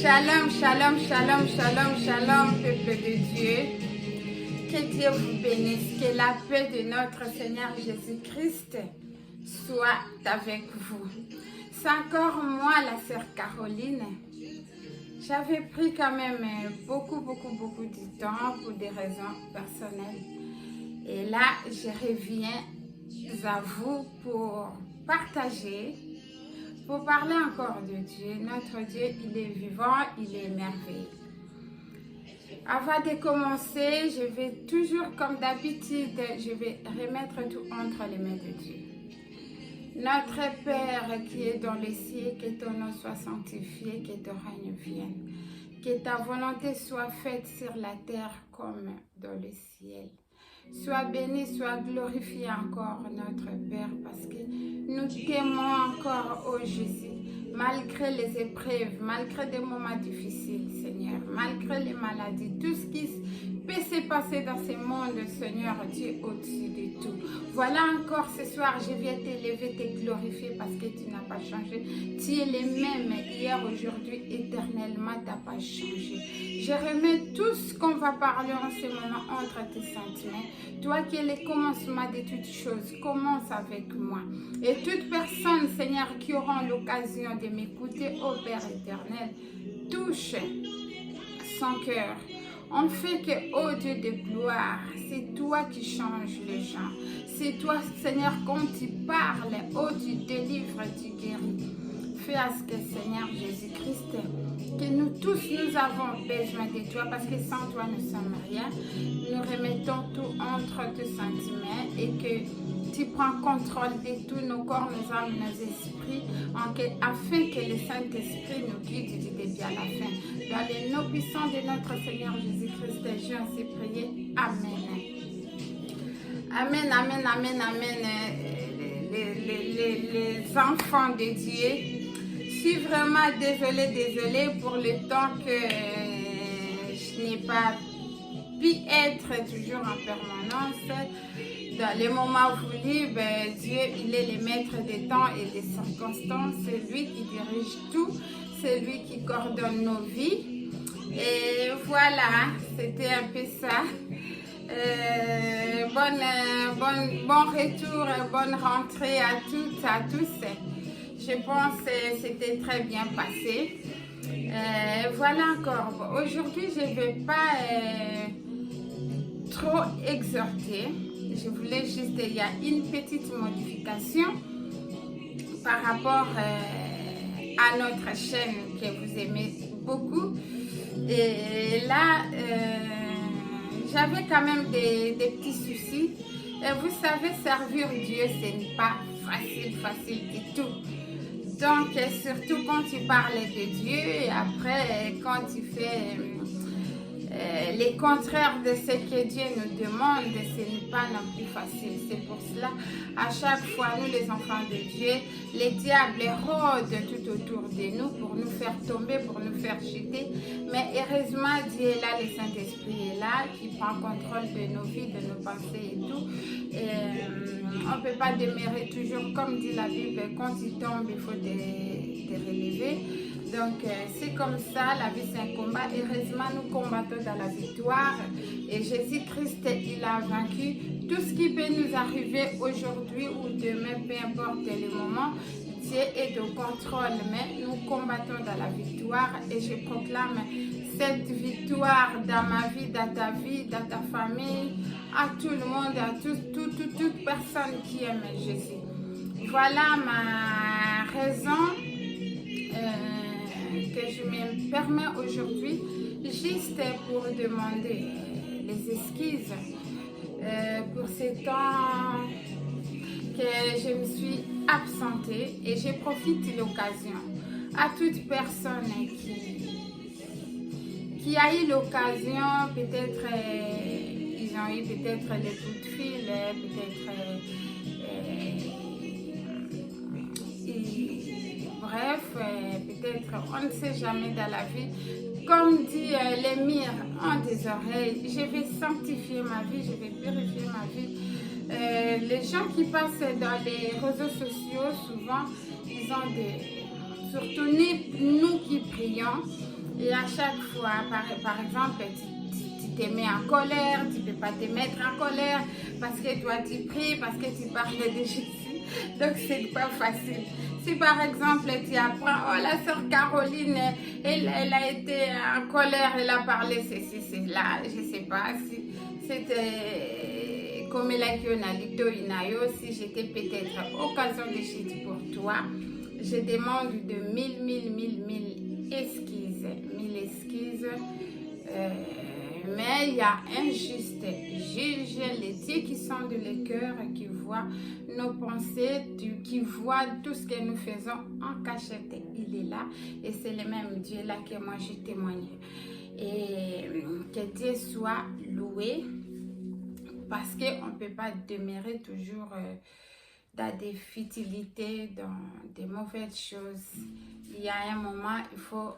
Shalom, shalom, shalom, shalom, shalom, peuple de Dieu. Que Dieu vous bénisse, que la paix de notre Seigneur Jésus-Christ soit avec vous. C'est encore moi, la sœur Caroline. J'avais pris quand même beaucoup de temps pour des raisons personnelles. Et là, je reviens à vous pour partager, pour parler encore de Dieu. Notre Dieu, il est vivant, il est merveilleux. Avant de commencer, je vais toujours, comme d'habitude, je vais remettre tout entre les mains de Dieu. Notre Père qui est dans les cieux, que ton nom soit sanctifié, que ton règne vienne. Que ta volonté soit faite sur la terre comme dans le ciel. Sois béni, sois glorifié encore notre Père, parce que nous t'aimons encore, ô Jésus, malgré les épreuves, malgré des moments difficiles, Seigneur, malgré les maladies, tout ce qui peut se passer dans ce monde, Seigneur, tu es au-dessus de tout. Voilà encore ce soir, je viens t'élever, te glorifier parce que tu n'as pas changé. Tu es le même hier, aujourd'hui, éternellement, tu n'as pas changé. Je remets tout ce qu'on va parler en ce moment entre tes sentiments. Toi qui es le commencement de toutes choses, commence avec moi. Et toute personne, Seigneur, qui aura l'occasion de m'écouter, ô Père éternel, touche son cœur. On fait que, ô Dieu de gloire, c'est toi qui changes les gens. C'est toi, Seigneur, quand tu parles, ô tu délivres, tu guéris. Fais à ce que, Seigneur Jésus-Christ, que nous tous, nous avons besoin de toi, parce que sans toi, nous ne sommes rien. Nous remettons tout entre tes sentiments et que tu prends contrôle de tous nos corps, nos âmes, nos esprits, afin que le Saint-Esprit nous guide du début à la fin. Dans les noms puissants de notre Seigneur Jésus-Christ, j'ai ainsi prié. Amen. Amen, amen, amen, amen. Les enfants de Dieu, je suis vraiment désolée pour le temps que je n'ai pas pu être toujours en permanence. Dans les moments voulus, Dieu, il est le maître des temps et des circonstances. C'est lui qui dirige tout. C'est lui qui coordonne nos vies. Et voilà, c'était un peu ça. Bon retour, bonne rentrée à toutes, à tous. Je pense que c'était très bien passé. Voilà encore. Aujourd'hui, je ne vais pas trop exhorter. Je voulais juste, il y a une petite modification par rapport à notre chaîne que vous aimez beaucoup. Et là, j'avais quand même des petits soucis. Et vous savez, servir Dieu, ce n'est pas facile du tout. Donc, surtout quand tu parles de Dieu et après, quand tu fais les contraires de ce que Dieu nous demande, ce n'est pas non plus facile. C'est pour cela, à chaque fois, nous les enfants de Dieu, les diables rôdent tout autour de nous pour nous faire tomber, pour nous faire chuter. Mais heureusement, Dieu est là, le Saint-Esprit est là, qui prend contrôle de nos vies, de nos pensées et tout. On ne peut pas demeurer toujours, comme dit la Bible, quand il tombe, il faut te relever. Donc, c'est comme ça, la vie c'est un combat. Heureusement, nous combattons dans la victoire. Et Jésus-Christ, il a vaincu tout ce qui peut nous arriver aujourd'hui ou demain, peu importe le moment. Dieu est au contrôle, mais nous combattons dans la victoire. Et je proclame cette victoire dans ma vie, dans ta vie, dans ta famille, à tout le monde, à toute personne qui aime Jésus. Voilà ma raison que je me permets aujourd'hui, juste pour demander les excuses pour ce temps que je me suis absentée, et je profite de l'occasion à toute personne qui a eu l'occasion, peut-être ils ont eu peut-être les coups de fil, peut-être bref, peut-être on ne sait jamais dans la vie. Comme dit l'émir en des oreilles, je vais sanctifier ma vie, je vais purifier ma vie. Les gens qui passent dans les réseaux sociaux, souvent, ils ont des... Surtout nous qui prions, Et à chaque fois, par exemple, tu te mets en colère, tu ne peux pas te mettre en colère parce que toi tu pries, parce que tu parles de Jésus. Donc c'est pas facile. Si par exemple tu apprends, oh la sœur Caroline, elle a été en colère, elle a parlé ceci, là, je ne sais pas si c'était comme elle a dit, si j'étais peut-être occasion de chute pour toi, je demande de mille excuses, mais il y a un juste juge, les dieux qui sont dans le cœur, qui voient nos pensées, qui voient tout ce que nous faisons en cachette. Il est là et c'est le même Dieu là que moi je témoigne. Et que Dieu soit loué parce qu'on ne peut pas demeurer toujours dans des futilités, dans des mauvaises choses. Il y a un moment, il faut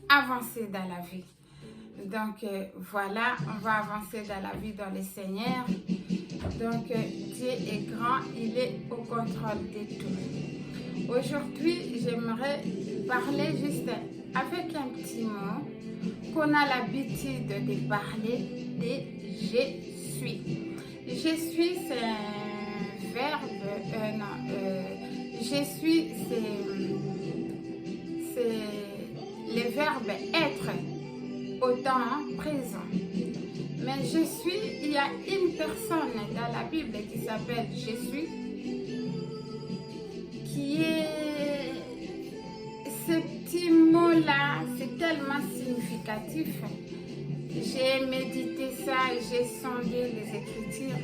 avancer dans la vie. Donc voilà, on va avancer dans la vie dans le Seigneur. Donc Dieu est grand, il est au contrôle de tout. Aujourd'hui, j'aimerais parler juste avec un petit mot qu'on a l'habitude de parler de je suis. Je suis, c'est un verbe, je suis, c'est le verbe être au temps présent. Mais je suis, il y a une personne dans la Bible qui s'appelle je suis, qui est, ce petit mot-là, c'est tellement significatif. J'ai médité ça, j'ai sondé les Écritures.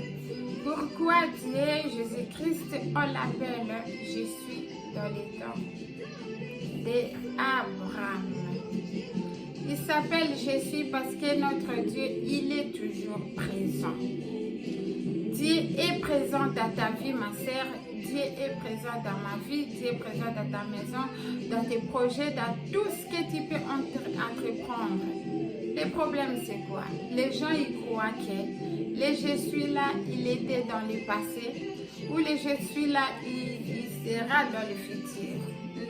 Pourquoi Dieu, Jésus-Christ, on l'appelle je suis dans les temps d'Abraham. Il s'appelle Jésus parce que notre Dieu, il est toujours présent. Dieu est présent dans ta vie, ma sœur. Dieu est présent dans ma vie. Dieu est présent dans ta maison, dans tes projets, dans tout ce que tu peux entreprendre. Le problème, c'est quoi? Les gens, ils croient que le je suis là, il était dans le passé, ou le je suis là, il sera dans le futur.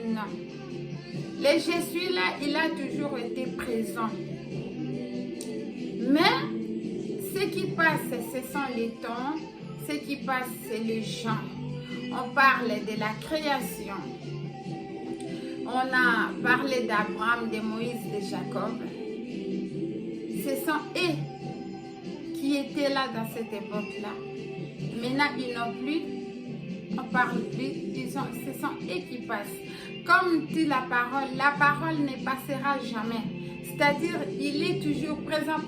Non. Le je suis là, il a toujours été présent. Mais ce qui passe, ce sont les temps. Ce qui passe, c'est les gens. On parle de la création. On a parlé d'Abraham, de Moïse, de Jacob. Ce sont eux qui étaient là dans cette époque-là. Maintenant, ils n'ont plus. On ne parle plus. Ce sont eux qui passent. Comme dit la parole ne passera jamais. C'est-à-dire, il est toujours présent.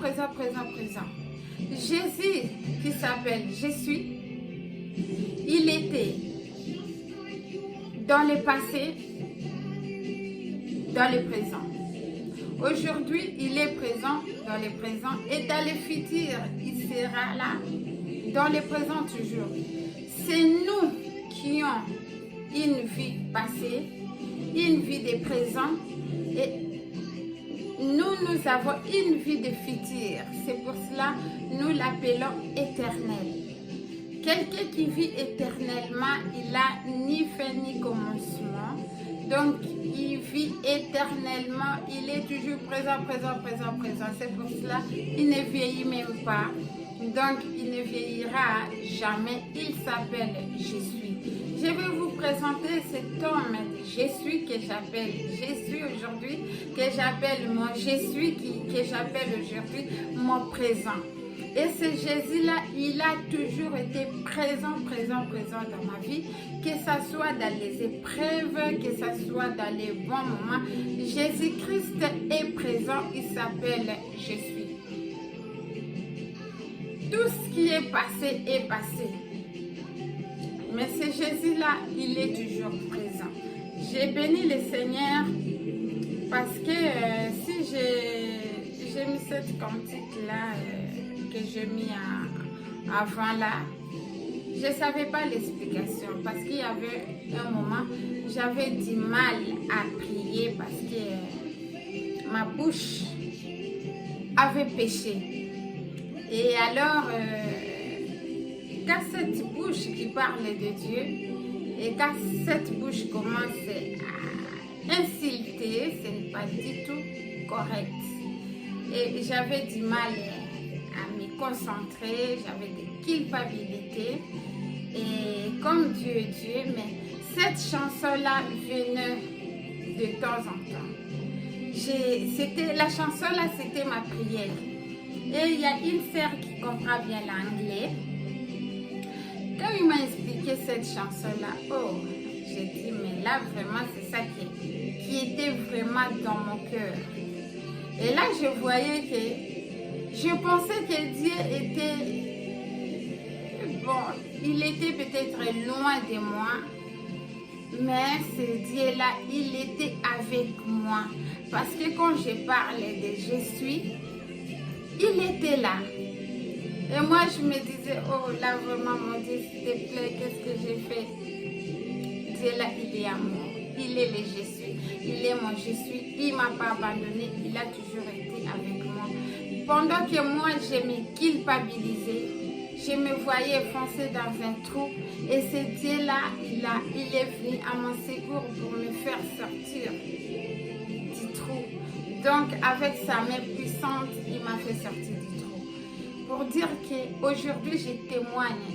Jésus, qui s'appelle je suis, il était dans le passé, dans le présent. Aujourd'hui, il est présent dans le présent et dans le futur, il sera là, dans le présent toujours. C'est nous qui avons une vie passée, une vie de présent et nous avons une vie de futur. C'est pour cela que nous l'appelons éternel. Quelqu'un qui vit éternellement, il n'a ni fin ni commencement. Donc, il vit éternellement. Il est toujours présent. C'est pour cela qu'il ne vieillit même pas. Donc, il ne vieillira jamais. Il s'appelle je suis. Je vais vous présenter cet homme je suis que j'appelle Jésus aujourd'hui, que j'appelle mon Jésus, que j'appelle aujourd'hui mon présent. Et ce Jésus-là, il a toujours été présent dans ma vie, que ce soit dans les épreuves, que ce soit dans les bons moments. Jésus-Christ est présent, il s'appelle je suis. Tout ce qui est passé est passé. Mais ce Jésus-là, il est toujours présent. J'ai béni le Seigneur parce que si j'ai mis cette cantique-là que j'ai mis avant là, je ne savais pas l'explication parce qu'il y avait un moment, j'avais du mal à prier parce que ma bouche avait péché. Et alors, quand cette bouche qui parle de Dieu, et quand cette bouche commence insulter, ce n'est pas du tout correct. Et j'avais du mal à me concentrer, j'avais des culpabilités. Et comme Dieu est Dieu, mais cette chanson-là venait de temps en temps. La chanson-là, c'était ma prière. Et il y a une sœur qui comprend bien l'anglais. Quand il m'a expliqué cette chanson-là, oh, j'ai dit, mais là, vraiment, c'est ça qui était vraiment dans mon cœur. Et là, je voyais que, je pensais que Dieu était, bon, il était peut-être loin de moi, mais ce Dieu-là, il était avec moi. Parce que quand je parlais de je suis, il était là. Et moi, je me disais, oh là, vraiment, mon Dieu, s'il te plaît, qu'est-ce que j'ai fait? Dieu là, il est amour. Il est le je suis. Il est mon je suis. Il ne m'a pas abandonné. Il a toujours été avec moi. Pendant que moi, je me culpabilisais, je me voyais foncer dans un trou. Et ce Dieu-là, il est venu à mon secours pour me faire sortir du trou. Donc, avec sa main puissante, il m'a fait sortir du trou. Pour dire qu'aujourd'hui, je témoigne,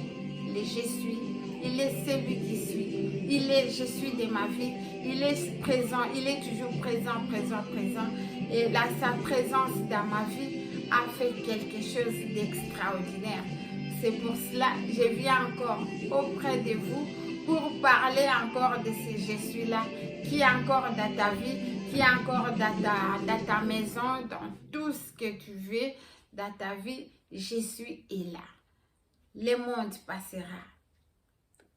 le je suis, il est celui qui suis, il est je suis de ma vie, il est présent, il est toujours présent. Et là, sa présence dans ma vie a fait quelque chose d'extraordinaire. C'est pour cela que je viens encore auprès de vous pour parler encore de ce je suis là, qui est encore dans ta vie, qui est encore dans ta maison, dans tout ce que tu veux, dans ta vie. Je suis là. Le monde passera.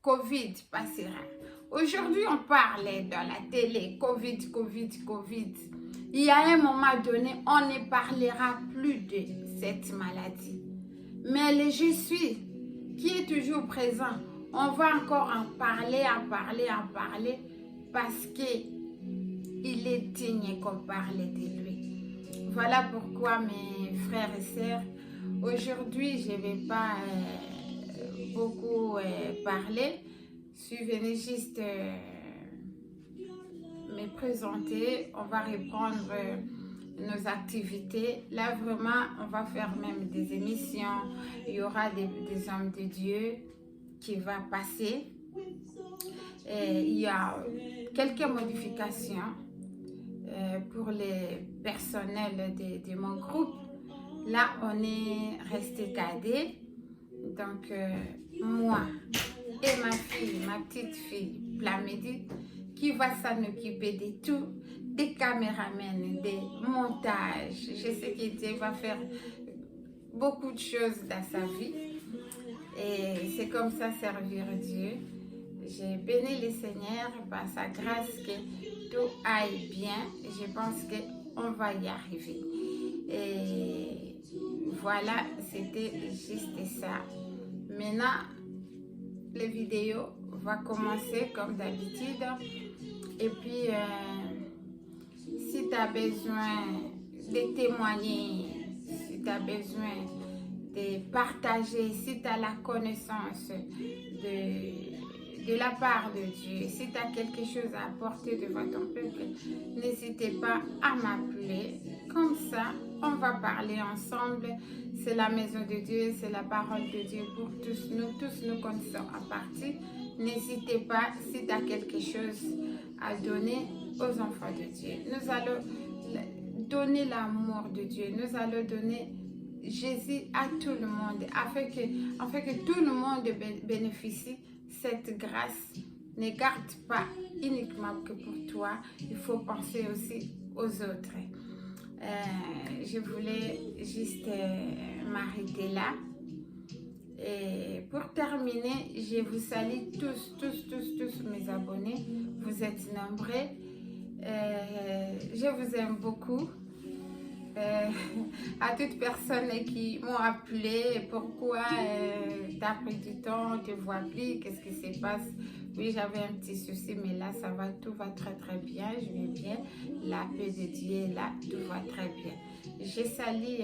Covid passera. Aujourd'hui, on parlait dans la télé, Covid. Il y a un moment donné, on ne parlera plus de cette maladie. Mais le je suis, qui est toujours présent, on va encore en parler, parce qu'il est digne qu'on parle de lui. Voilà pourquoi, mes frères et sœurs, aujourd'hui, je ne vais pas beaucoup parler. Je suis venue juste me présenter. On va reprendre nos activités. Là, vraiment, on va faire même des émissions. Il y aura des hommes de Dieu qui vont passer. Et il y a quelques modifications pour les personnels de mon groupe. Là, on est resté cadé. Donc, moi et ma fille, ma petite fille, Plamedi, qui va s'en occuper de tout, des caméramans, des montages. Je sais que Dieu va faire beaucoup de choses dans sa vie. Et c'est comme ça servir Dieu. J'ai béni le Seigneur par sa grâce que tout aille bien. Je pense qu'on va y arriver. Et voilà, c'était juste ça. Maintenant, la vidéo va commencer comme d'habitude. Et puis, si tu as besoin de témoigner, si tu as besoin de partager, si tu as la connaissance de la part de Dieu, si tu as quelque chose à apporter devant ton peuple, n'hésitez pas à m'appeler. Comme ça, on va parler ensemble. C'est la maison de Dieu, c'est la parole de Dieu pour tous nous connaissons à partir. N'hésitez pas, si tu as quelque chose à donner aux enfants de Dieu. Nous allons donner l'amour de Dieu. Nous allons donner Jésus à tout le monde, afin que tout le monde bénéficie cette grâce. Ne garde pas uniquement que pour toi, il faut penser aussi aux autres. Je voulais juste m'arrêter là. Et pour terminer, je vous salue tous mes abonnés. Vous êtes nombreux. Je vous aime beaucoup. À toutes personnes qui m'ont appelé, pourquoi tu as pris du temps, tu ne vois plus, qu'est-ce qui se passe? Oui, j'avais un petit souci, mais là, ça va, tout va très bien, je vais bien. La paix de Dieu est là, tout va très bien. Je salue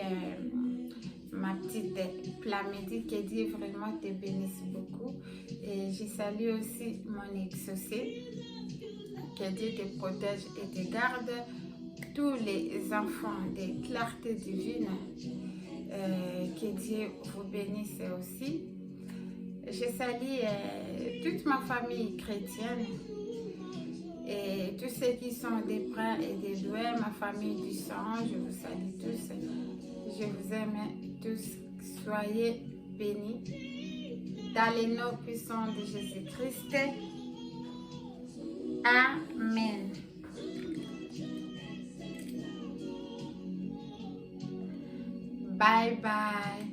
ma petite Plamedi, que Dieu vraiment te bénisse beaucoup. Et je salue aussi mon ex-associé, que Que Dieu te protège et te garde. Tous les enfants des clartés divines, que Dieu vous bénisse aussi. Je salue toute ma famille chrétienne et tous ceux qui sont des bras et des doigts, ma famille du sang, je vous salue tous. Je vous aime tous. Soyez bénis dans les noms puissants de Jésus-Christ. Amen. Bye bye.